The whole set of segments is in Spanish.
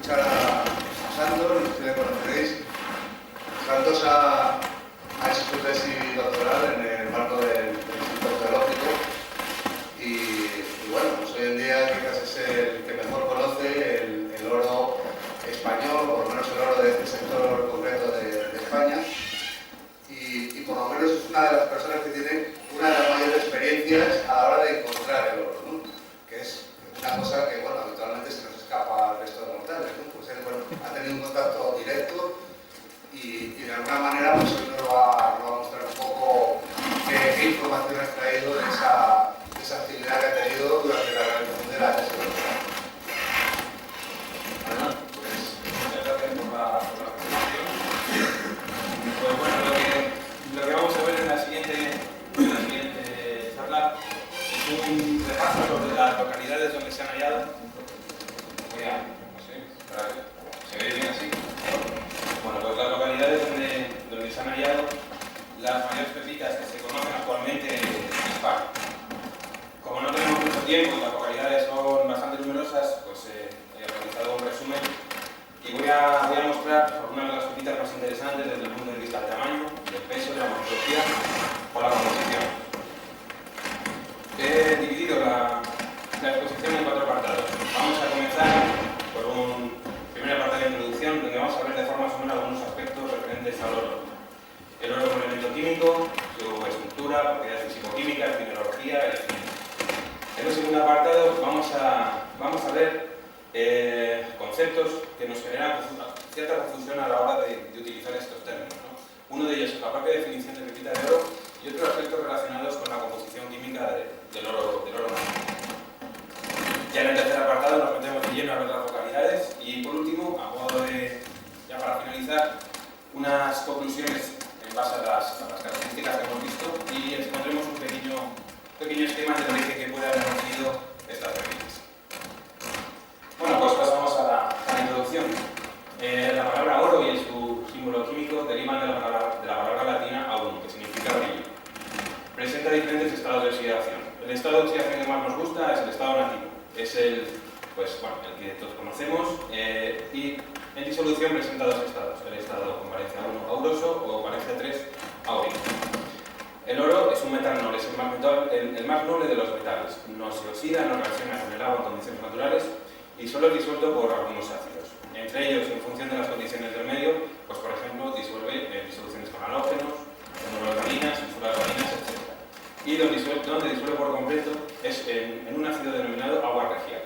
escuchar a Santos, no sé si le conoceréis. Santos ha hecho su tesis doctoral en el marco del Instituto Geológico y bueno, pues hoy en día quizás es el que mejor conoce el oro español, por lo menos el oro de este sector concreto de España, y por lo menos es una de las personas que tiene una de las mayores experiencias a la hora de encontrar el oro, ¿no? Que es una cosa que, bueno, habitualmente se nos escapa al resto de mortales, ¿no? Pues él, bueno, ha tenido un contacto directo y de alguna manera pues hoy nos va a mostrar un poco qué información ha extraído de esa actividad que ha tenido durante la realización de la tesis doctoral. Bueno, pues muchas gracias por la presentación. Pues bueno, lo que vamos a ver en la siguiente charla es un repaso sobre las localidades donde se han hallado. Voy a, no sé, ¿se ve bien así? Bueno, pues las localidades donde se han hallado las mayores pepitas que se conocen actualmente en España. Como no tenemos mucho tiempo y las localidades son bastante numerosas, pues he realizado un resumen y voy a mostrar algunas de las pepitas más interesantes desde el punto de vista del tamaño, del peso, de la morfología o la composición. He dividido la exposición en 4 apartados. Vamos a comenzar por un primer apartado de introducción, donde vamos a ver de forma somera algunos aspectos referentes al oro. El oro como elemento químico, su estructura, propiedades físico-químicas, mineralogía, etc. En el segundo apartado vamos a ver conceptos que nos generan cierta confusión a la hora de utilizar estos términos, ¿no? Uno de ellos es la propia definición de pepita de oro y otros aspectos relacionados con la composición química del oro marino. Ya en el tercer apartado nos metemos de lleno a ver las localidades y por último, a modo de, ya para finalizar, unas conclusiones en base a las características que hemos visto y expondremos un pequeño esquema del origen que puede haber tenido estas pepitas. Bueno, pues pasamos a la introducción. La palabra oro y su símbolo químico derivan de la palabra latina aurum, que significa brillo. Presenta diferentes estados de oxidación. El estado de oxidación que más nos gusta es el estado nativo. Es el que todos conocemos y en disolución presenta 2 estados. El estado con valencia 1 auroso o valencia 3 áurico. El oro es un metal noble, es el más noble de los metales. No se oxida, no reacciona con el agua en condiciones naturales y solo es disuelto por algunos ácidos. Entre ellos, en función de las condiciones del medio, pues por ejemplo, disuelve en disoluciones con halógenos, monoalcalinas, sulfalcalinas, etc. Y donde disuelve por completo es en un ácido denominado agua regia,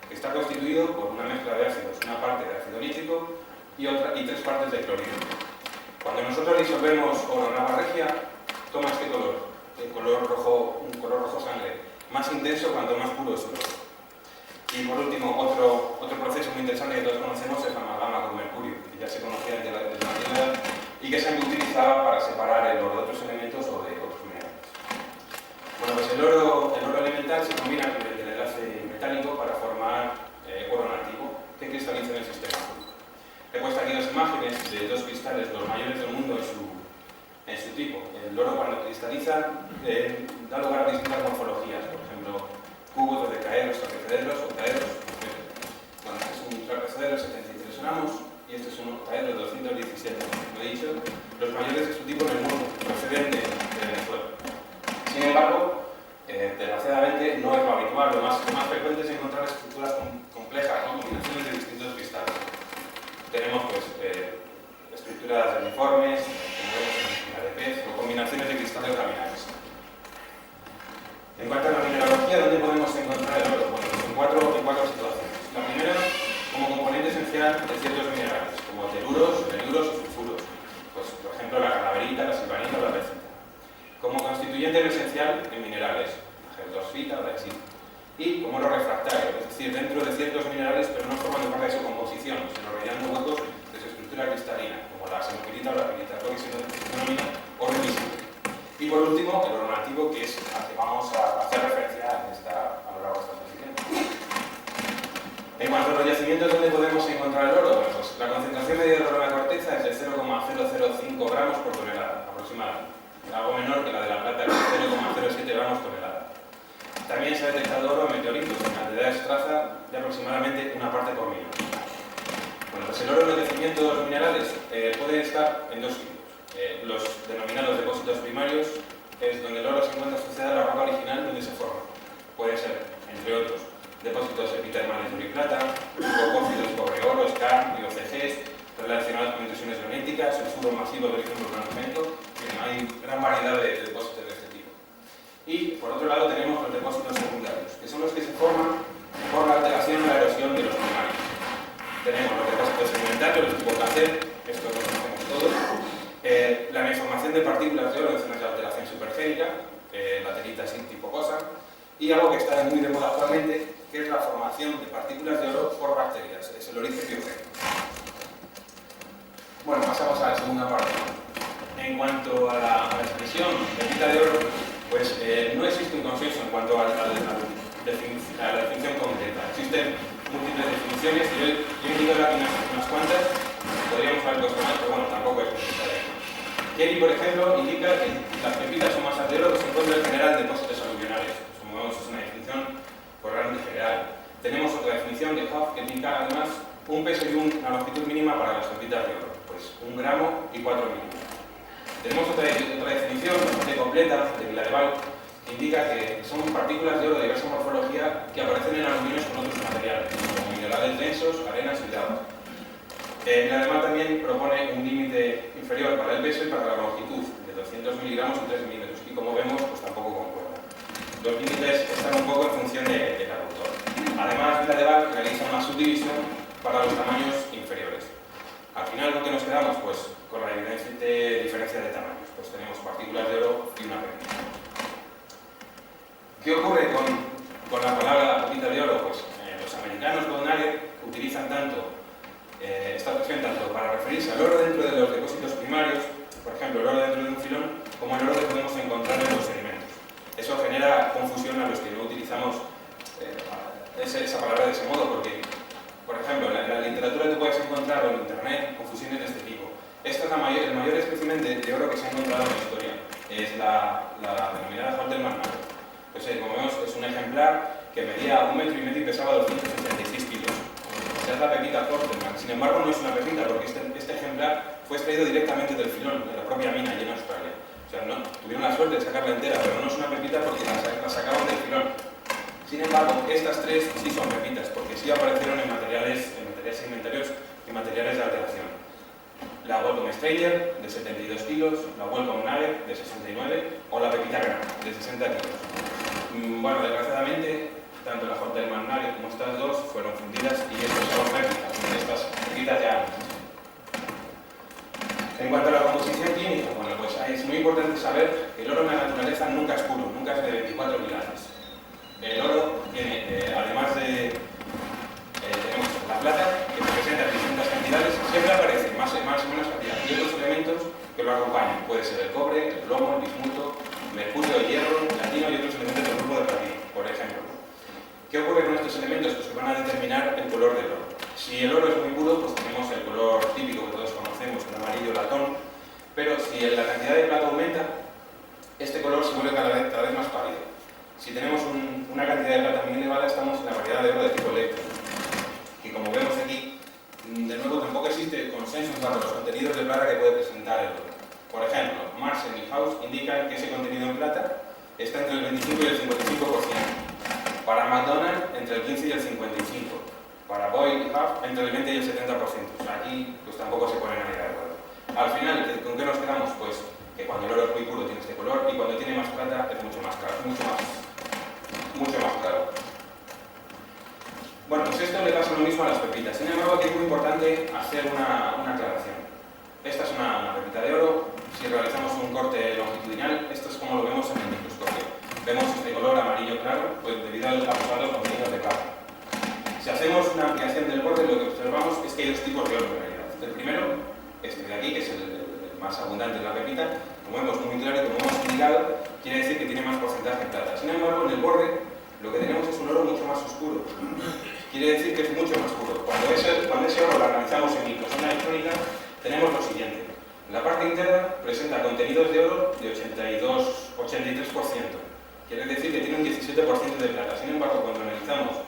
que está constituido por una mezcla de ácidos, una parte de ácido nítrico y 3 partes de cloruro. Cuando nosotros disolvemos oro en agua regia, toma este color, un color rojo sangre, más intenso cuanto más puro es el oro. Y por último, otro proceso muy interesante que todos conocemos es la amalgama con mercurio, que ya se conocía desde la antigüedad y que se utilizaba para separar el oro de otros elementos o de otros minerales. Bueno, pues el oro elemental se combina con el enlace metálico para formar oro nativo que cristaliza en el sistema azul. He puesto aquí 2 imágenes de 2 cristales, los mayores del mundo en su tipo. El oro cuando cristaliza da lugar a distintas morfologías, por ejemplo, cubos de decaedros, octaedros, bueno, este es un trapezoedro de 73 gramos y este es un octaedro de 217. Como he dicho, los mayores de su tipo en el mundo, proceden de Venezuela. Sin embargo, desgraciadamente no es lo habitual, lo más frecuente es encontrar estructuras complejas, ¿no? Combinaciones de distintos cristales. Tenemos pues estructuras uniformes, como vemos en la espina de pez, o combinaciones de cristales laminares. En cuanto a la mineralogía, ¿dónde podemos encontrar el oro? Bueno, pues en cuatro situaciones. La primera, como componente esencial de ciertos minerales, como teluros, teluros o sulfuros. Pues, por ejemplo, la calaverita, la silvanita o la recita. Como constituyente esencial en minerales, la geldosfita o la exita. Y como oro refractario, es decir, dentro de ciertos minerales, pero no formando parte de su composición, sino rellenando huecos de su estructura cristalina, como la semopirita o la pirita, lo que se denomina oro invisible. Y por último, el oro nativo, que es al que vamos a hacer referencia a lo largo de esta exposición. En cuanto a los yacimientos donde podemos encontrar el oro, bueno, pues la concentración media de oro en la corteza es de 0,005 gramos por tonelada, aproximadamente. Algo menor que la de la plata, que es 0,07 gramos por tonelada. También se ha detectado oro en meteoritos en cantidades traza de aproximadamente 1 parte por millón. el oro en el yacimiento de los minerales puede estar en dos tipos. Los denominados depósitos primarios es donde el oro se encuentra asociado a la roca original donde se forma. Puede ser, entre otros, depósitos epitermales de oro y plata, hipocófidos, cobre, oro, skarn y OCGs, relacionados con intrusiones genéticas, sulfuro masivo de origen volcánico. Hay gran variedad de depósitos de este tipo. Y, por otro lado, tenemos los depósitos secundarios, que son los que se forman por la alteración o la erosión de los primarios. Tenemos los depósitos sedimentarios, los tipo placer, esto lo conocemos todos, la información de partículas de oro en zonas de alteración supergénica, laterita así tipo cosa, y algo que está muy de moda actualmente, que es la formación de partículas de oro por bacterias, es el origen biogénico. Bueno, pasamos a la segunda parte. En cuanto a la expresión pepita de oro, pues no existe un consenso en cuanto a la definición concreta. Existen múltiples definiciones, yo he indicado aquí unas cuantas, podríamos haber puesto más, pero bueno, tampoco es necesario. Kelly, por ejemplo, indica que las pepitas son masas de oro que se encuentran en general en depósitos aluvionales. Como vemos, es una definición por realmente general. Tenemos otra definición de Huff que indica además un peso y una longitud mínima para las pepitas de oro, pues 1 gramo y 4 milímetros. Tenemos otra definición bastante completa de Villadeval que indica que son partículas de oro de diversa morfología que aparecen en aluminios con otros materiales, como minerales densos, arenas y lava. Villadeval también propone un límite inferior para el peso y para la longitud, de 200 miligramos y 3 milímetros, y como vemos, pues tampoco concuerda. Los límites están un poco en función del autor. Además, Villadeval realiza una subdivisión para los tamaños inferiores. Al final, ¿con qué nos quedamos? Pues con la evidente diferencia de tamaños. Pues tenemos partículas de oro y una pepita. ¿Qué ocurre con la palabra pepita de oro? Pues los americanos con nugget utilizan esta expresión tanto para referirse al oro dentro de los depósitos primarios, por ejemplo, el oro dentro de un filón, como el oro que podemos encontrar en los sedimentos. Eso genera confusión a los que no utilizamos esa palabra de ese modo, porque, por ejemplo, en la literatura tú puedes encontrar en internet confusiones de este tipo. Esta es el mayor espécimen de oro que se ha encontrado en la historia. Es la denominada Holtermann Nugget. Pues, como vemos, es un ejemplar que medía 1,5 metros y pesaba 266 kilos. Esta es la pepita Holtermann. Sin embargo, no es una pepita, porque este ejemplar fue extraído directamente del filón, de la propia mina allí en Australia. O sea, no, tuvieron la suerte de sacarla entera, pero no es una pepita porque la sacaron del filón. Sin embargo, estas tres sí son pepitas, porque sí aparecieron en materiales sedimentarios y materiales de alteración. La Welcome Stranger, de 72 kilos, la Welcome Nugget, de 69, o la pepita Gran, de 60 kilos. Bueno, desgraciadamente, tanto la Holtermann Nugget como estas dos fueron fundidas y estas son réplicas, estas pepitas ya. En cuanto a la composición química, bueno, pues es muy importante saber que el oro en la naturaleza nunca es puro, nunca es de 24 milares. El oro tiene, además de tenemos la plata, que representa distintas cantidades, siempre aparece más o menos cantidad, y otros elementos que lo acompañan. Puede ser el cobre, el plomo, el bismuto, mercurio, el hierro, el platino y otros elementos del grupo de platino, por ejemplo. ¿Qué ocurre con estos elementos? Pues que van a determinar el color del oro. Si el oro es muy puro, pues tenemos el color típico que todos conocemos, el amarillo latón, pero si la cantidad de plata aumenta, este color se vuelve cada vez más pálido. Si tenemos una cantidad de plata muy elevada, estamos en la variedad de oro de tipo electro, que como vemos aquí, de nuevo tampoco existe consenso en cuanto a los contenidos de plata que puede presentar el oro. Por ejemplo, Marsen y House indican que ese contenido en plata está entre el 25 y el 55%. Para McDonald's, entre el 15 y el 55%. Para Boyle y Huff, entre el 20 y el 70%. O sea, aquí pues tampoco se pone nadie de acuerdo. Al final, ¿con qué nos quedamos? Pues que cuando el oro es muy puro tiene este color y cuando tiene más plata es mucho más claro, mucho más claro. Bueno, pues esto le pasa lo mismo a las pepitas. Sin embargo, aquí es muy importante hacer una aclaración. Esta es una pepita de oro. Si realizamos un corte longitudinal, esto es como lo vemos en el microscopio. Vemos este color amarillo claro, pues debido a los abusados contenidos de plata. Si hacemos una ampliación del borde, lo que observamos es que hay dos tipos de oro en realidad. El primero, este de aquí, que es el más abundante de la pepita, como vemos muy claro y como hemos indicado, quiere decir que tiene más porcentaje de plata. Sin embargo, en el borde, lo que tenemos es un oro mucho más oscuro. Quiere decir que es mucho más puro. Cuando ese oro lo analizamos en microscopía electrónica, tenemos lo siguiente. La parte interna presenta contenidos de oro de 83%. Quiere decir que tiene un 17% de plata. Sin embargo, cuando analizamos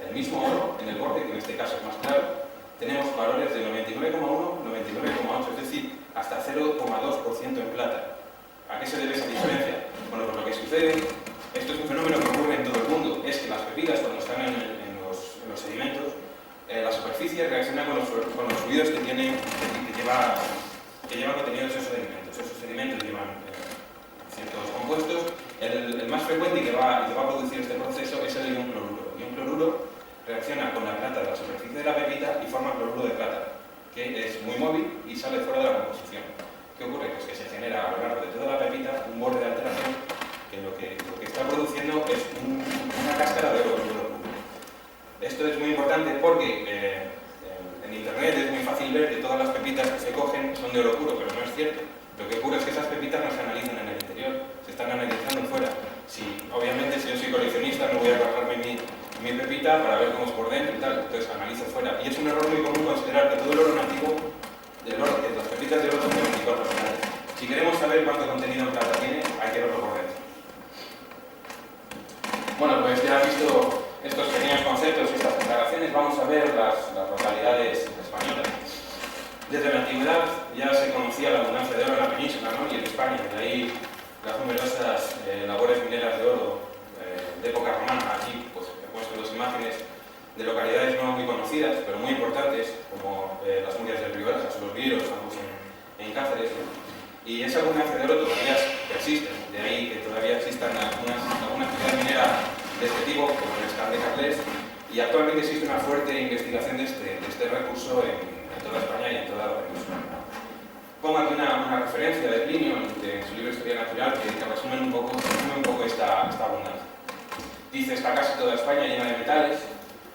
el mismo oro en el borde, que en este caso es más claro, tenemos valores de 94% 99,1, 99,8, es decir, hasta 0,2% en plata. ¿A qué se debe esa diferencia? Bueno, pues lo que sucede, esto es un fenómeno que ocurre en todo el mundo, es que las pepitas cuando están en los sedimentos, la superficie reacciona con los fluidos que lleva contenidos esos sedimentos. Esos sedimentos llevan ciertos compuestos. El más frecuente y que va a producir este proceso es el ion cloruro. El ion cloruro reacciona con la plata de la superficie de la pepita y forma cloruro de plata, que es muy móvil y sale fuera de la composición. ¿Qué ocurre? Pues que se genera a lo largo de toda la pepita un borde de alteración que lo que está produciendo es una cáscara de oro puro. Esto es muy importante porque en internet es muy fácil ver que todas las pepitas que se cogen son de oro puro, pero no es cierto. Lo que ocurre es que esas pepitas no se analizan en el interior, se están analizando fuera. Obviamente, si yo soy coleccionista, no voy a guardarme mi pepita para ver cómo es por dentro y tal, entonces analizo fuera. Y es un error muy común considerar que todo el oro nativo, que las pepitas de oro son de 24 finales. Si queremos saber cuánto contenido en plata tiene, hay que verlo por dentro. Bueno, pues ya has visto estos pequeños conceptos y estas declaraciones, vamos a ver las localidades españolas. Desde la antigüedad ya se conocía la abundancia de oro en la península, ¿no? Y en España, de ahí las numerosas labores mineras de oro de época romana. Aquí pues, he puesto dos imágenes de localidades no muy conocidas, pero muy importantes, como las Murias del Río Verjas, los Vieros, ambos en Cáceres, ¿no? Y esa abundancia de oro todavía persiste, de ahí que todavía existan alguna actividad minera de este tipo, como el Escán de Carles, y actualmente existe una fuerte investigación de este recurso en toda España y en toda la península. Pongo aquí una referencia de Plinio en su libro Historia Natural que resume un poco esta abundancia. Dice: está casi toda España llena de metales,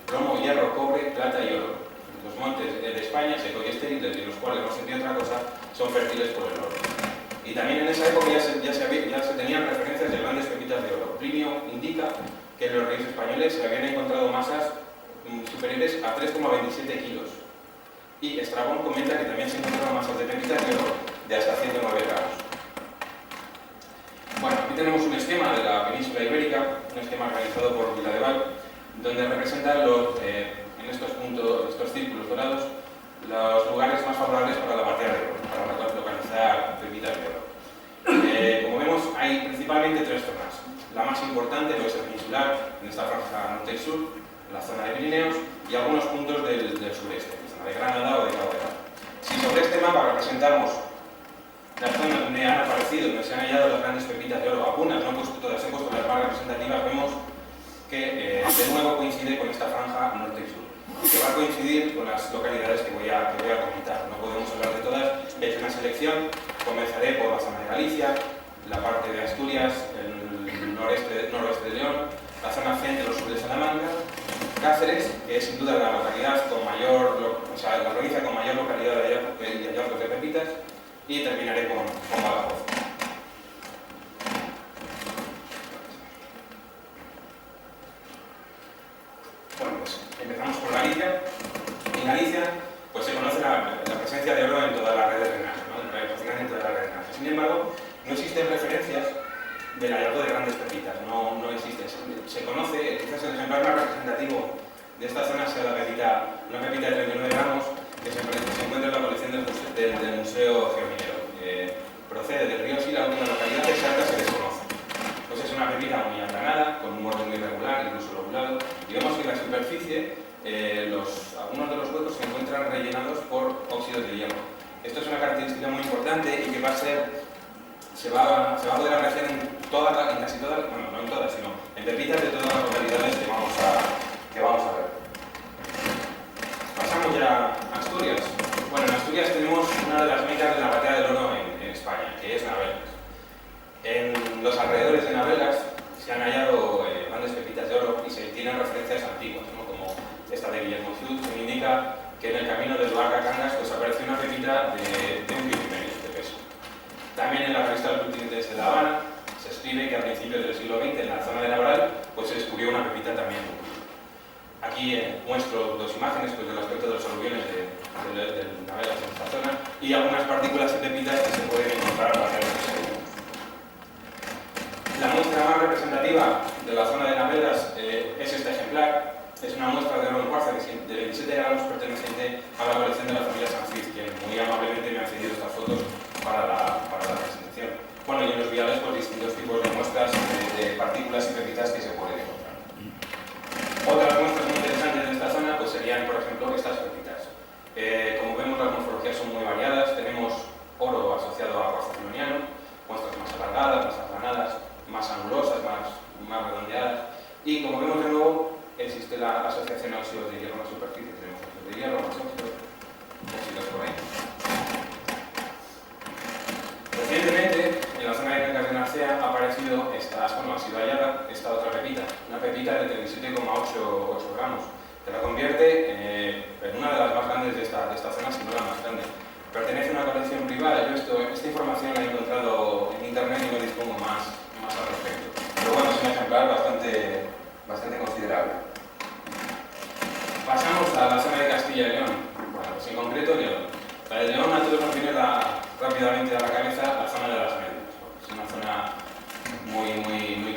plomo, hierro, cobre, plata y oro. Los montes de España, secos y estériles, de los cuales no se entiende otra cosa, son fértiles por el oro. Y también en esa época ya se tenían referencias de grandes pepitas de oro. Plinio indica que en los ríos españoles se habían encontrado masas superiores a 3,27 kilos. Y Estrabón comenta que también se encontraron masas de pepitas de oro de hasta 109 gramos. Bueno, aquí tenemos un esquema de la península ibérica, un esquema organizado por Viladeval, donde representan en estos círculos dorados los lugares más favorables para la batalla de oro, para localizar pepitas de oro. Como vemos, hay principalmente tres zonas. La más importante, el oeste peninsular, en esta franja norte y sur, la zona de Pirineos y algunos puntos del sureste, la zona de Granada o de Cabo de Gata. Si sobre este mapa representamos las zonas donde han aparecido, donde se han hallado las grandes pepitas de oro, algunas, no he puesto todas, he puesto las más representativas, vemos que de nuevo coincide con esta franja norte y sur, que va a coincidir con las localidades que voy a comentar. No podemos hablar de todas, he hecho una selección, comenzaré por la zona de Galicia, la parte de Asturias, el noroeste de León, la zona centro-sur de Salamanca, Cáceres, que es sin duda la localidad con la provincia con mayor localidad de hallazgos de pepitas, y terminaré con Badajoz. Bueno, pues empezamos por Galicia. En Galicia pues se conoce la presencia de oro en toda la red de drenaje, ¿no? Prácticamente en toda la red de drenaje. Sin embargo, no existen referencias del hallazgo de grandes pepitas, no existe. Se conoce, quizás el ejemplar más representativo de esta zona sea una pepita de 39 gramos que se encuentra en la colección del Museo Geominero. Procede del río Sila, aunque la localidad exacta se desconoce. Pues es una pepita muy aplanada, con un borde muy irregular, incluso lobulado, y vemos que en la superficie algunos de los huecos se encuentran rellenados por óxidos de hierro. Esto es una característica muy importante y que se va a poder apreciar en casi todas, bueno, no en todas, sino en pepitas de todas las localidades que vamos a ver. Pasamos ya a Asturias. Bueno, en Asturias tenemos una de las mecas de la batalla del oro en España, que es Navegas. En los alrededores de Navegas se han hallado grandes pepitas de oro y se tienen referencias antiguas, ¿no? Como esta de Guillermo Ciud, que indica que en el camino de Luarca a Cangas pues, apareció una pepita de 1,5 kg de peso. También en la revista Los Continentes de La Habana se escribe que a principios del siglo XX en la zona de Navarral pues, se descubrió una pepita también. Aquí muestro dos imágenes pues, del aspecto de los aluviones de Navegas en esta zona y algunas partículas de pepitas que se pueden encontrar a la red de sedimentos. La muestra más representativa de la zona de Navegas es este ejemplar. Es una muestra de oro en cuarzo de 27 gramos perteneciente a la colección de la familia Sanfriz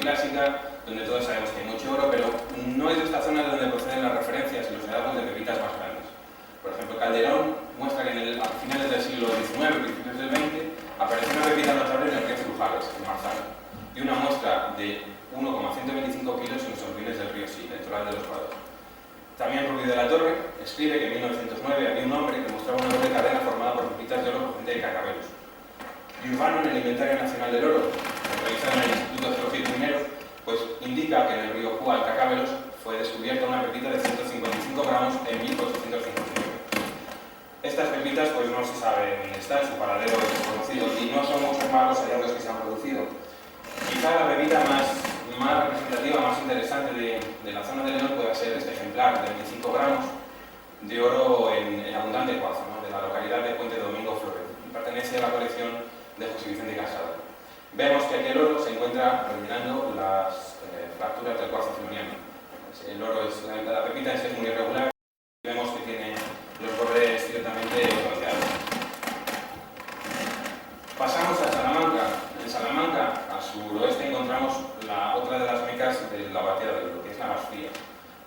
clásica, donde todos sabemos que hay mucho oro, pero no es de esta zona de donde proceden las referencias y los hallazgos de pepitas más grandes. Por ejemplo, Calderón muestra que a finales del siglo XIX, principios del XX, apareció una pepita notable en el río Cirujales, en Marzano, y una muestra de 1,125 kilos en los confines del río Sil, el litoral de los Prados. También Rubio de la Torre escribe que en 1909 había un hombre que mostraba una doble cadena formada por pepitas de oro procedente de Cacabelos. Y Urbano, en el Inventario Nacional del Oro, realizado en el Instituto Geológico Minero, pues indica que en el río Cual, Cacabelos, fue descubierta una pepita de 155 gramos en 1859. Estas pepitas pues no se sabe dónde están, su paradero es desconocido y no son muchos más los hallazgos que se han producido. Quizá la pepita más representativa, más interesante de la zona de León pueda ser este ejemplar de 25 gramos de oro en abundante cuarzo, ¿no?, de la localidad de Puente Domingo Flores, y pertenece a la colección de José Vicente Casado. Vemos que aquí el oro se encuentra rellenando las fracturas del cuarzo filoniano. El oro la pepita en sí es muy irregular y vemos que tiene los bordes ciertamente bronceados. Pasamos a Salamanca. En Salamanca, a suroeste, encontramos otra de las mecas de la batida de oro, que es Navasfrías.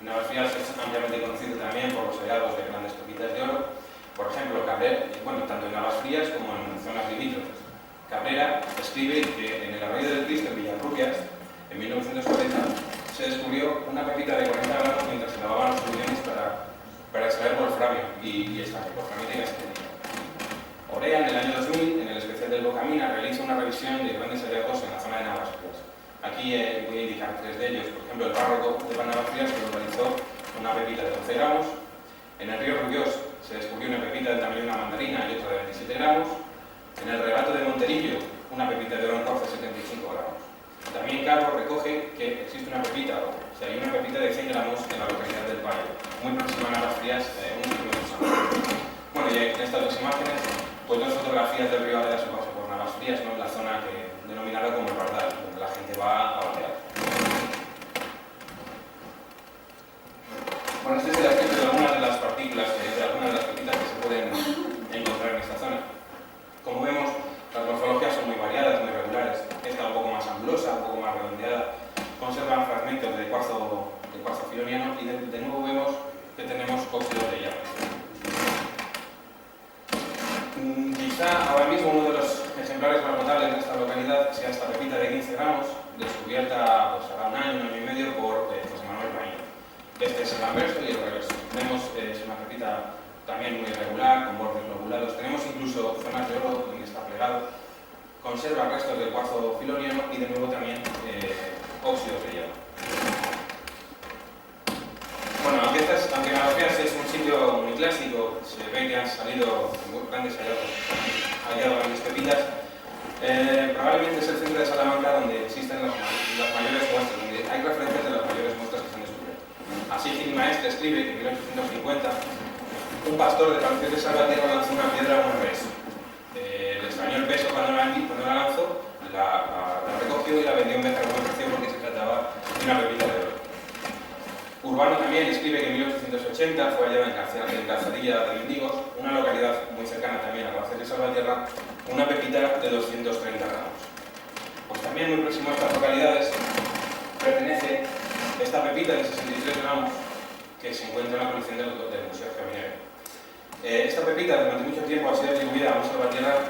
Navasfrías es ampliamente conocido también por los hallazgos de grandes pepitas de oro. Por ejemplo, Cabrera, tanto en Navasfrías como en zonas limítrofes. Cabrera escribe que en el Arroyo del Cristo, en Villarrubias, en 1940, se descubrió una pepita de 40 gramos mientras se lavaban los soluciones para extraer wolframio y esta wolframita y gaseosa. Orea, en el año 2000, en el especial del Bocamina, realiza una revisión de grandes hallazgos en la zona de Navasfrías. Aquí voy a indicar tres de ellos. Por ejemplo, el párroco de Navasfrías, que localizó una pepita de 11 gramos. En el río Rubiós se descubrió una pepita del tamaño de una mandarina y otra de 27 gramos. En el regato de Monterillo, una pepita de oro en cuarzo de 75 gramos. También Carlos recoge que existe una pepita, hay una pepita de 100 gramos en la localidad del Payo, muy próxima a Navasfrías, unos kilómetros antes. Bueno, y en estas dos imágenes, pues dos fotografías del río Ávila se pasa por Navasfrías, ¿no?, en la zona denominada como el Pardal, donde la gente va a batear. Bueno, este es el aspecto de algunas de las partículas, de algunas de las pepitas que se pueden encontrar en esta zona. Como vemos, las morfologías son muy variadas, muy regulares. Esta un poco más angulosa, un poco más redondeada. Conservan fragmentos de cuarzo filoniano y de nuevo vemos que tenemos óxidos de hierro. Quizá ahora mismo uno de los ejemplares más notables de esta localidad sea esta pepita de 15 gramos, descubierta pues, hace un año y medio por José Manuel Paín. Este es el anverso y el reverso. Vemos es una pepita también muy irregular, con bordes lobulados. Tenemos incluso zonas de oro donde está plegado. Conserva restos de cuarzo filoniano y de nuevo también óxidos de hierro. Bueno, aunque Navasfrías es un sitio muy clásico, se ve que han salido muy grandes hallazgos, grandes pepitas, probablemente es el centro de Salamanca donde existen las mayores muestras, donde hay referencias de las mayores muestras que se han descubierto. Así Gil Maestre escribe que en 1850 un pastor de Palacios de Salvatierra lanzó una piedra a un res. Le extrañó el peso cuando la lanzó, la recogió y la vendió en venta de buen precio porque se trataba de una pepita de oro. Urbano también escribe que en 1880 fue hallada en Calzadilla de Mendigos, una localidad muy cercana también a Palacios de Salvatierra, una pepita de 230 gramos. Pues también muy próximo a estas localidades pertenece esta pepita de 63 gramos que se encuentra en la colección del Museo Geominero. Esta pepita durante mucho tiempo ha sido atribuida a un salvatierra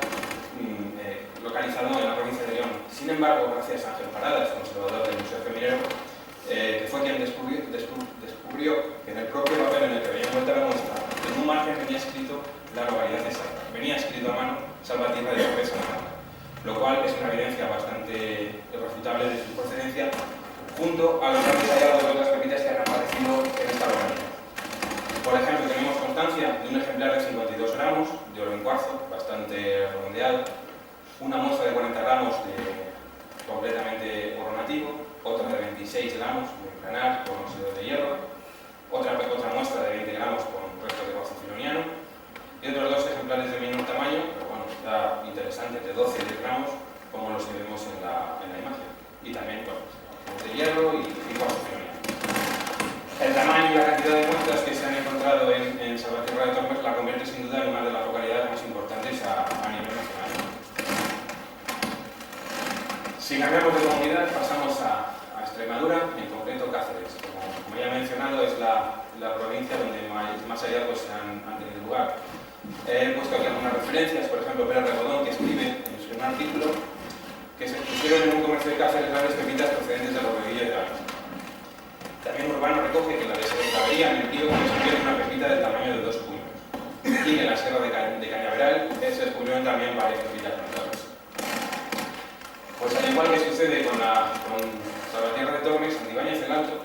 localizado en la provincia de León. Sin embargo, gracias a Ángel Paradas, conservador del Museo Geominero, que fue quien descubrió que en el propio papel en el que venía envuelta la muestra, en un margen venía escrito la localidad exacta. Venía escrito a mano Salvatierra de Torres Salamanca, lo cual es una evidencia bastante irrefutable de su procedencia, junto a los grandes hallazgos de otras pepitas que han aparecido en esta localidad. Por ejemplo, tenemos constancia de un ejemplar de 52 gramos de oro en cuarzo, bastante redondeado, una muestra de 40 gramos de completamente oro nativo, otra de 26 gramos, muy granar, con óxido de hierro, otra muestra de 20 gramos con restos de cuarzo filoniano, y otros dos ejemplares de menor tamaño, pero bueno, está interesante, de 12 y 10 gramos, como los que vemos en la imagen, y también pues, de hierro y cuarzo filoniano. El tamaño y la cantidad de muestras que se han encontrado en Salvatierra de Tormes la convierte sin duda en una de las localidades más importantes a nivel nacional. Si cambiamos de comunidad, pasamos a Extremadura, en concreto Cáceres. Como ya he mencionado, es la provincia donde más hallazgos han tenido lugar. He puesto aquí algunas referencias, por ejemplo, Pérez Regodón, que escribe en un artículo que se pusieron en un comercio de Cáceres grandes pepitas procedentes de los rodillos de Alba. También Urbano recoge que la de Clavería en el Pío consiguieron una pepita del tamaño de 2 puños. Y que en la sierra de Cañaveral se descubrieron también varias pepitas plantadas. Pues al igual que sucede con Salvatierra de Tormes, Santibáñez del Alto,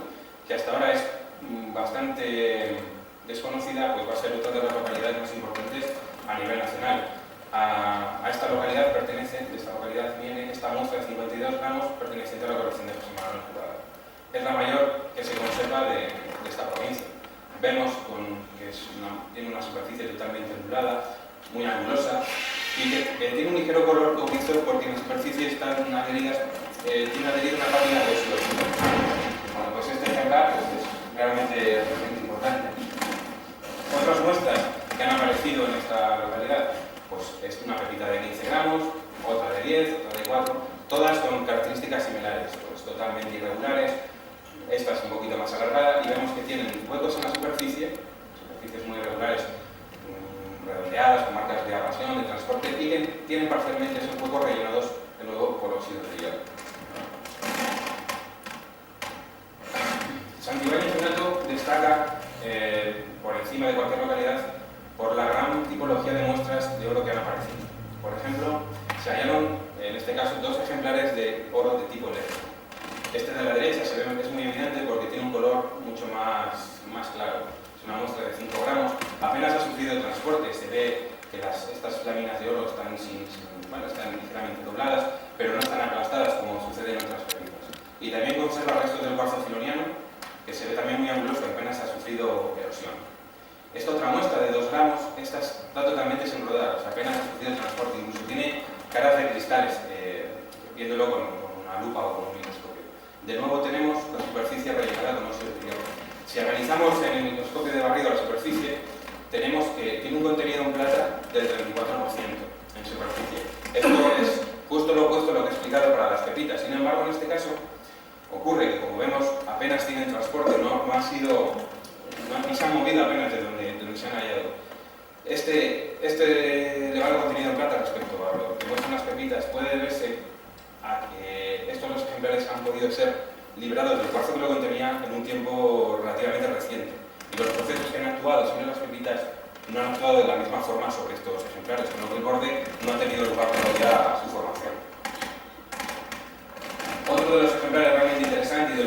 que hasta ahora es bastante desconocida, pues va a ser otra de las localidades más importantes a nivel nacional. A esta localidad viene esta muestra de 52 gramos perteneciente a la colección de José Manuel Jurado. Es la mayor que se conserva de esta provincia. Vemos que tiene una superficie totalmente ondulada, muy angulosa, y que tiene un ligero color cobrizo porque en la superficie están adheridas, tiene adherida una página de óxido. Bueno, pues este ejemplar es realmente importante. Otras muestras que han aparecido en esta localidad, pues es una pepita de 15 gramos, otra de 10, otra de 4, todas con características similares, pues totalmente irregulares. Esta es un poquito más alargada y vemos que tienen huecos en la superficies muy irregulares, redondeadas, con marcas de abrasión, de transporte, y que tienen parcialmente esos huecos rellenados de nuevo por óxido de hierro. Santibáñez del Alto destaca por encima de cualquier localidad por la gran tipología de muestras de oro que han aparecido. Por ejemplo, se hallaron en este caso 2 ejemplares de oro de tipo LED. Este de la derecha se ve que es muy evidente porque tiene un color mucho más claro. Es una muestra de 5 gramos, apenas ha sufrido transporte, se ve que estas láminas de oro están ligeramente dobladas, pero no están aplastadas como sucede en otras pepitas. Y también conserva restos del cuarzo filoniano, que se ve también muy anguloso, que apenas ha sufrido erosión. Esta otra muestra de 2 gramos, esta está totalmente sin rodar, o sea, apenas ha sufrido transporte, incluso tiene caras de cristales, viéndolo con una lupa o con un microscopio. De nuevo tenemos la superficie rellenada con óxido de hierro. Si analizamos en el microscopio de barrido la superficie, tenemos que tiene un contenido en plata del 34% en superficie. Esto es justo lo opuesto a lo que he explicado para las pepitas. Sin embargo, en este caso, ocurre que, como vemos, apenas tienen transporte, no se han movido apenas de donde se han hallado. Este elevado contenido en plata respecto a lo que muestran las pepitas puede deberse a que estos los ejemplares han podido ser librados del cuarzo que lo contenía en un tiempo relativamente reciente. Y los procesos que han actuado sobre las pepitas no han actuado de la misma forma sobre estos ejemplares, con lo que el borde no ha tenido lugar todavía a su formación. Otro de los ejemplares realmente interesantes y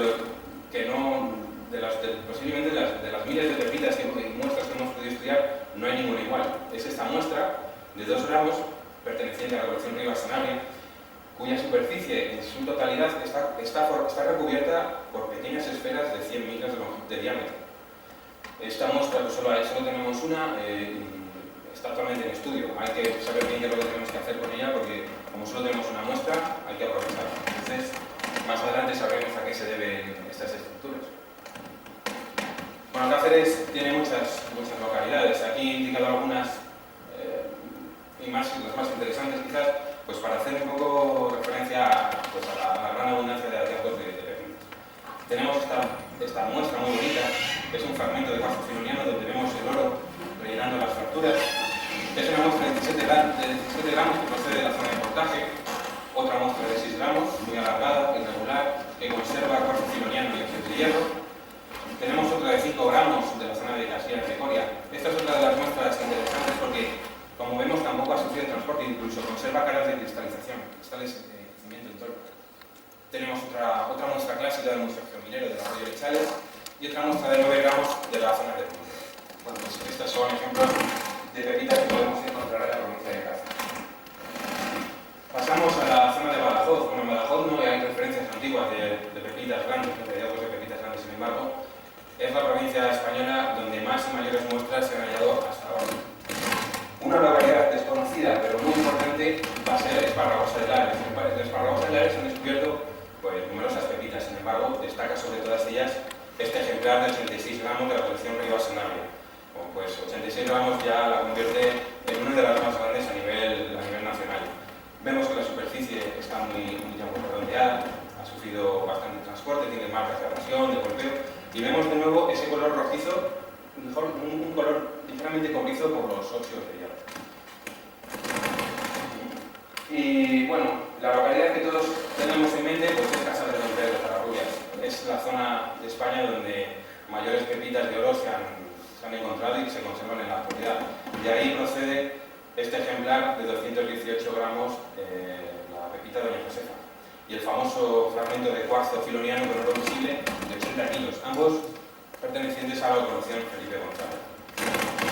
posiblemente de las miles de pepitas y muestras que hemos podido estudiar, no hay ninguna igual. Es esta muestra de 2 gramos, perteneciente a la colección Rivas Sanabria, cuya superficie en su totalidad está recubierta por pequeñas esferas de 100 micras de diámetro. Esta muestra pues solo tenemos una, está actualmente en estudio. Hay que saber bien qué es lo que tenemos que hacer con ella porque como solo tenemos una muestra, hay que aprovecharla. Entonces, más adelante sabremos a qué se deben estas estructuras. Bueno, Cáceres tiene muchas localidades. Aquí he indicado algunas y las más interesantes quizás, pues para hacer un poco referencia pues, a la gran abundancia de hallazgos de pepitas. Tenemos esta muestra muy bonita, que es un fragmento de cuarzo filoniano donde vemos el oro rellenando las fracturas. Es una muestra de 17 gramos que procede de la zona de portaje, otra muestra de 6 gramos, muy alargada, irregular, que conserva cuarzo filoniano y óxido de hierro. Tenemos otra de 5 gramos de la zona de Casillas de Coria. Esta es otra de las muestras interesantes porque, como vemos, tampoco ha sufrido transporte, incluso conserva caras de cristalización, cristales de crecimiento en torno. Tenemos otra muestra clásica del Museo Geominero del Arroyo de Chales y otra muestra de 9 gramos de la zona de Punta. Bueno, pues estos son ejemplos de pepitas que podemos encontrar en la provincia de Cáceres. Pasamos a la zona de Badajoz. Bueno, en Badajoz no hay referencias antiguas de pepitas grandes, de hallazgos de pepitas grandes, sin embargo, es la provincia española donde más y mayores muestras se han hallado hasta ahora. Una localidad desconocida, pero muy importante, va a ser Esparragosa de Lares. En Esparragosa de Lares han descubierto pues, numerosas pepitas, sin embargo, destaca sobre todas ellas este ejemplar de 86 gramos de la colección Rivas Sanabria. Pues 86 gramos ya la convierte en una de las más grandes a nivel nacional. Vemos que la superficie está muy redondeada, ha sufrido bastante transporte, tiene marcas de abrasión, de golpeo, y vemos de nuevo ese color rojizo, mejor un color ligeramente cobrizo por los óxidos de hierro. Y bueno, la localidad que todos tenemos en mente pues es Casa de Don Pedro de las Rubias. Es la zona de España donde mayores pepitas de oro se han encontrado y se conservan en la actualidad. De ahí procede este ejemplar de 218 gramos, la pepita de Doña Josefa, y el famoso fragmento de cuarzo filoniano con oro visible de 80 kilos, ambos pertenecientes a la colección Felipe González.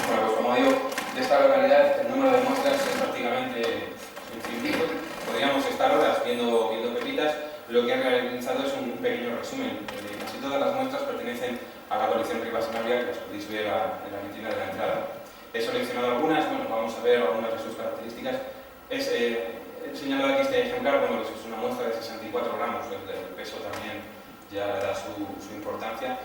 Bueno, pues como digo, de esta localidad el número de muestras es prácticamente infinito. Podríamos estar horas viendo pepitas. Lo que he realizado es un pequeño resumen. Casi todas las muestras pertenecen a la colección Rivas Sanabria, que las podéis ver en la vitrina de la entrada. He seleccionado algunas, bueno, vamos a ver algunas de sus características. He señalado aquí este ejemplar, bueno, que es una muestra de 64 gramos, el peso también ya le da su importancia,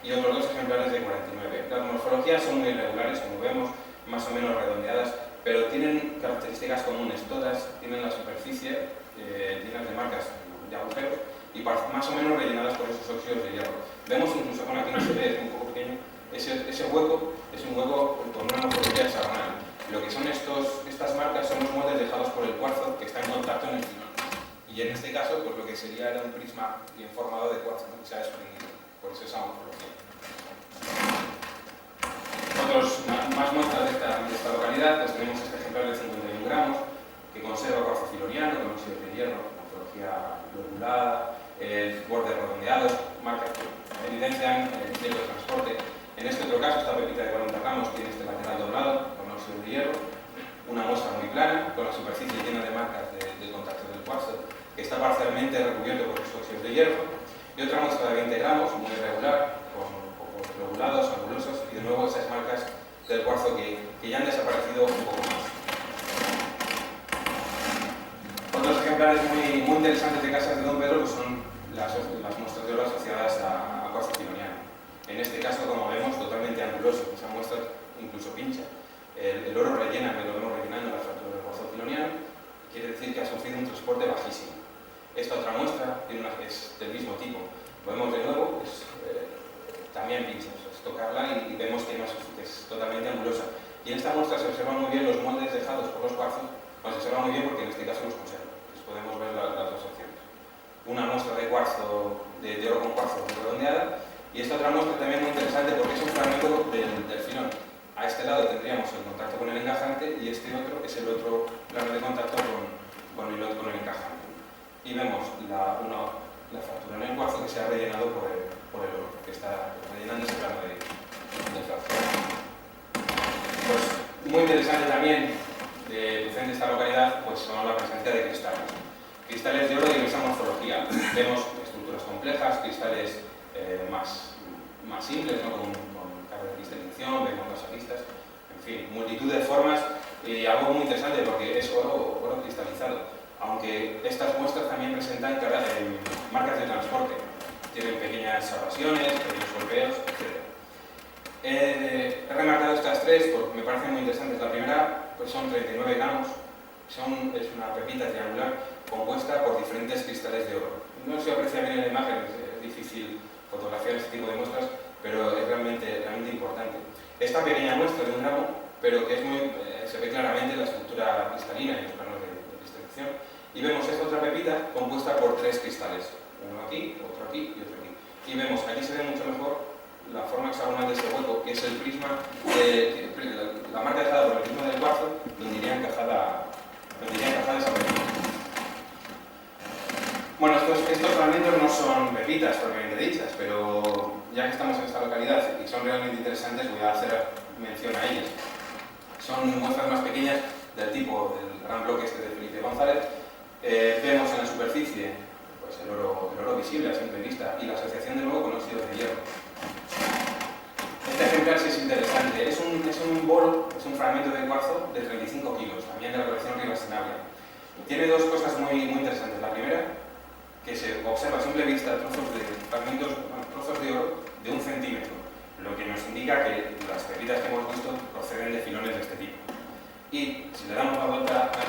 y otros dos ejemplares de 49. Las morfologías son muy irregulares, como vemos, más o menos redondeadas, pero tienen características comunes. Todas tienen la superficie llenas de marcas de agujeros y más o menos rellenadas por esos óxidos de hierro. Vemos incluso, bueno, aquí no se ve, es un poco pequeño, ese hueco es un hueco con una morfología hexagonal. Lo que son estas marcas son los moldes dejados por el cuarzo que está en contacto en el filón. Y en este caso, pues lo que sería era un prisma bien formado de cuarzo, ¿no?, que se ha desprendido. Por eso esa morfología. Más muestras de esta localidad, pues tenemos este ejemplar de 51 gramos, que conserva cuarzo filoniano con óxidos de hierro, morfología lobulada, bordes redondeados, marcas que evidencian el ciclo de transporte. En este otro caso, esta pepita de 40 gramos tiene este lateral doblado con óxidos de hierro, una muestra muy plana, con la superficie llena de marcas de contacto del cuarzo, que está parcialmente recubierto por los óxidos de hierro, y otra muestra de 20 gramos, muy irregular, con pocos lobulados, angulosos, y de nuevo esas marcas del cuarzo que ya han desaparecido un poco más. Otros ejemplares muy interesantes de casas de Don Pedro pues son las muestras de oro asociadas a cuarzo filoniano. En este caso, como vemos, totalmente anguloso, esa muestra incluso pincha. El oro rellena, que lo vemos rellenando la fractura del cuarzo filoniano, quiere decir que ha sufrido un transporte bajísimo. Esta otra muestra es del mismo tipo. Lo vemos de nuevo, también pincha, es tocarla y vemos que es totalmente angulosa. Y en esta muestra se observan muy bien los moldes dejados por los cuarzos, se observa muy bien porque en este caso los conserva. Entonces podemos ver las dos opciones. Una muestra de cuarzo, de oro con cuarzo redondeada, y esta otra muestra también muy interesante porque es un fragmento del filón. A este lado tendríamos el contacto con el encajante y este otro es el otro plano de contacto con el encajante. Y vemos la fractura en el cuarzo que se ha rellenado por el oro, que está rellenando ese plano de fractura. Pues muy interesante también de esta localidad pues son la presencia de cristales. Cristales de oro de diversa morfología. Vemos estructuras complejas, cristales más simples, ¿no?, con carga de cristalización, vemos las aristas, en fin, multitud de formas y algo muy interesante porque es oro cristalizado. Aunque estas muestras también presentan marcas de transporte, tienen pequeñas abrasiones, pequeños golpeos, etc. He remarcado estas tres porque me parecen muy interesantes. La primera pues son 39 gramos, es una pepita triangular compuesta por diferentes cristales de oro. No se aprecia bien en la imagen, es difícil fotografiar este tipo de muestras, pero es realmente importante. Esta pequeña muestra de 1 gramo, pero que se ve claramente la estructura cristalina en los planos de cristalización. Y vemos esta otra pepita compuesta por 3 cristales, uno aquí y otro aquí. Y vemos, aquí se ve mucho mejor la forma hexagonal de ese hueco, que es el prisma, la marca dejada por el prisma del cuarzo, donde iría encajada esa pepita. Bueno, estos fragmentos no son pepitas propiamente dichas, pero ya que estamos en esta localidad y son realmente interesantes, voy a hacer mención a ellas. Son muestras más pequeñas del tipo del gran bloque este de Felipe González. Vemos en la superficie pues, el oro visible a simple vista y la asociación de nuevo con óxidos de hierro. Este ejemplar sí es interesante. Es un bolo, es un fragmento de cuarzo de 35 kilos, también de la colección Rivas Sanabria. Tiene dos cosas muy interesantes. La primera, que se observa a simple vista trozos de oro de 1 centímetro, lo que nos indica que las pepitas que hemos visto proceden de filones de este tipo. Y si le damos la vuelta a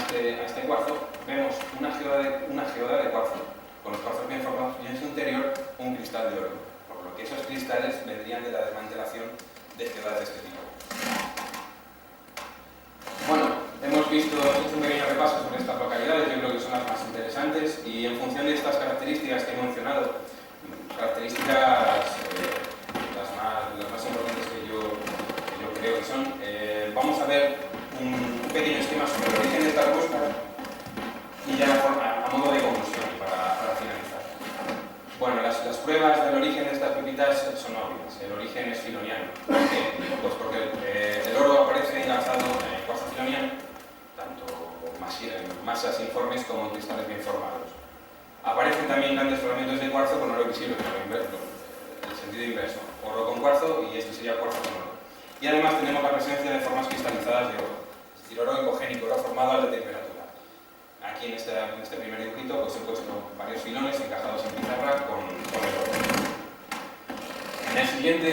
este cuarzo, vemos una geoda de cuarzo con los cuarzos bien formados, y en su interior un cristal de oro, por lo que esos cristales vendrían de la desmantelación de ciudades de este tipo. Bueno, hemos hecho un pequeño repaso sobre estas localidades, yo creo que son las más interesantes, y en función de estas características que he mencionado, características las más importantes que yo creo que son, vamos a ver un pequeño esquema sobre el origen de estas muestras y ya a modo de conclusión para finalizar. Bueno, las pruebas del origen de estas pepitas son obvias. El origen es filoniano. ¿Por qué? Pues porque el oro aparece engarzado en cuarzo filoniano, tanto en masas informes como en cristales bien formados. Aparecen también grandes fragmentos de cuarzo con oro visible, pero el sentido inverso. Oro con cuarzo y este sería cuarzo con oro. Y además tenemos la presencia de formas cristalizadas de oro, es decir, oro hipogénico, oro formado a alta temperatura. Aquí en este primer dibujito pues he puesto varios filones encajados en pizarra con el oro. En la siguiente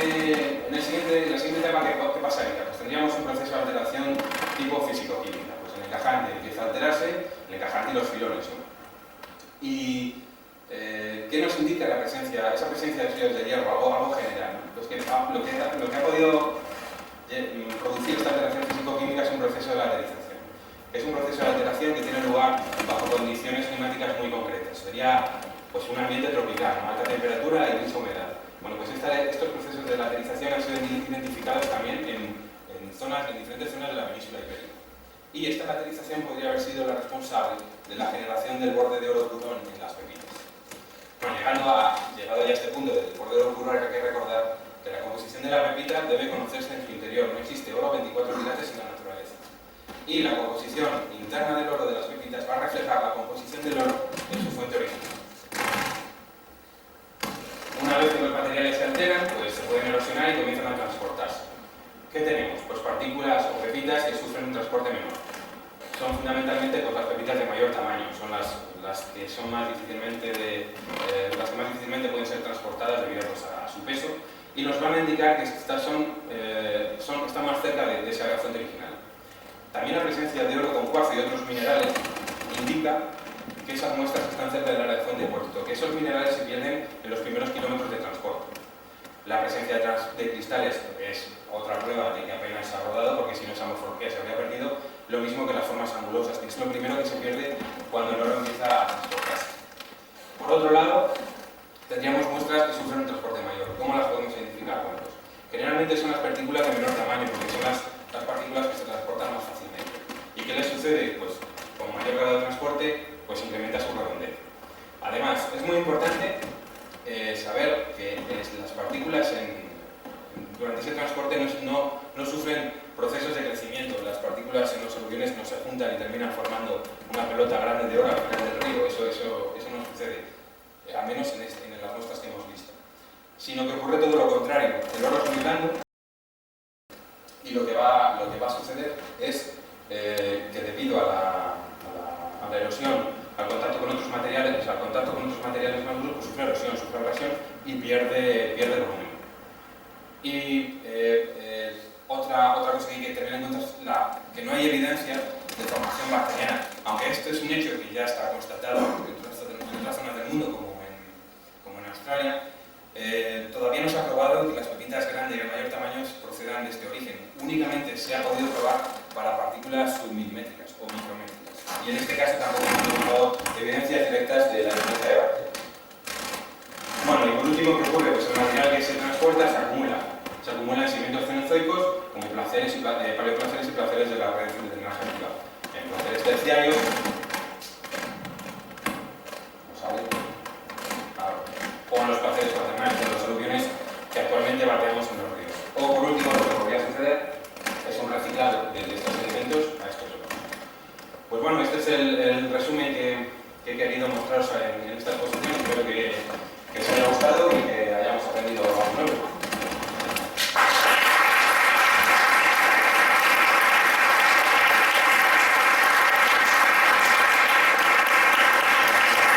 etapa, ¿qué pasaría? Pues tendríamos un proceso de alteración tipo físico-química. Pues el encajante empieza a alterarse, el encajante y los filones, ¿no? Y ¿qué nos indica esa presencia de óxidos de hierro? Algo general, ¿no? Pues que lo que ha podido producir esta alteración físico-química es un proceso de laterización. Es un proceso de alteración que tiene lugar bajo condiciones climáticas muy concretas. Sería pues, un ambiente tropical, ¿no? Alta temperatura y mucha humedad. Bueno, pues estos procesos de laterización han sido identificados también en diferentes zonas de la península ibérica. Y esta laterización podría haber sido la responsable de la generación del borde de oro puro en las pepitas. Bueno, llegado ya a este punto del borde de oro puro, hay que recordar que la composición de la pepita debe conocerse en su interior. No existe oro a 24 quilates en la naturaleza. Y la composición interna del oro de las pepitas va a reflejar la composición del oro en su fuente original. Una vez que los materiales se alteran, pues se pueden erosionar y comienzan a transportarse. ¿Qué tenemos? Pues partículas o pepitas que sufren un transporte menor. Son fundamentalmente pues, las pepitas de mayor tamaño, son las que son más difícilmente pueden ser transportadas debido pues, a su peso, y nos van a indicar que estas están más cerca de esa fuente original. También la presencia de oro con cuarzo y otros minerales indica que esas muestras están cerca del área de fuente, puesto que esos minerales se pierden en los primeros kilómetros de transporte. La presencia de cristales es otra prueba de que apenas se ha rodado, porque si no esa morfología se habría perdido, lo mismo que las formas angulosas, que es lo primero que se pierde cuando el oro empieza a transportarse. Por otro lado, tendríamos muestras que sufren un transporte mayor. ¿Cómo las podemos identificar? Bueno, pues, generalmente son las partículas de menor tamaño, porque son las partículas que se transportan más fácilmente. ¿Y qué les sucede? Pues con mayor grado de transporte, pues incrementa su redondez. Además, es muy importante saber que las partículas durante ese transporte no sufren procesos de crecimiento. Las partículas en los aluviones no se juntan y terminan formando una pelota grande de oro al final del río. Eso no sucede, al menos en las muestras que hemos visto. Sino que ocurre todo lo contrario. El oro es muy blando y lo que va a suceder es que debido a la erosión, al contacto con otros materiales más duros, pues sufre erosión, sufre abrasión y pierde volumen. Y otra cosa que hay que tener en cuenta es que no hay evidencia de formación bacteriana, aunque esto es un hecho que ya está constatado en otras zonas del mundo, como en Australia. Todavía no se ha probado que las pepitas grandes y de mayor tamaño procedan de este origen. Únicamente se ha podido probar para partículas submilimétricas o micrométricas. Y en este caso tampoco hemos encontrado evidencias directas de la presencia de bacterias. Bueno, y por último, ¿qué ocurre? Pues el material que se transporta se acumula en sedimentos cenozoicos como paleoplaceres y placeres de la red de drenaje activa. En placeres terciarios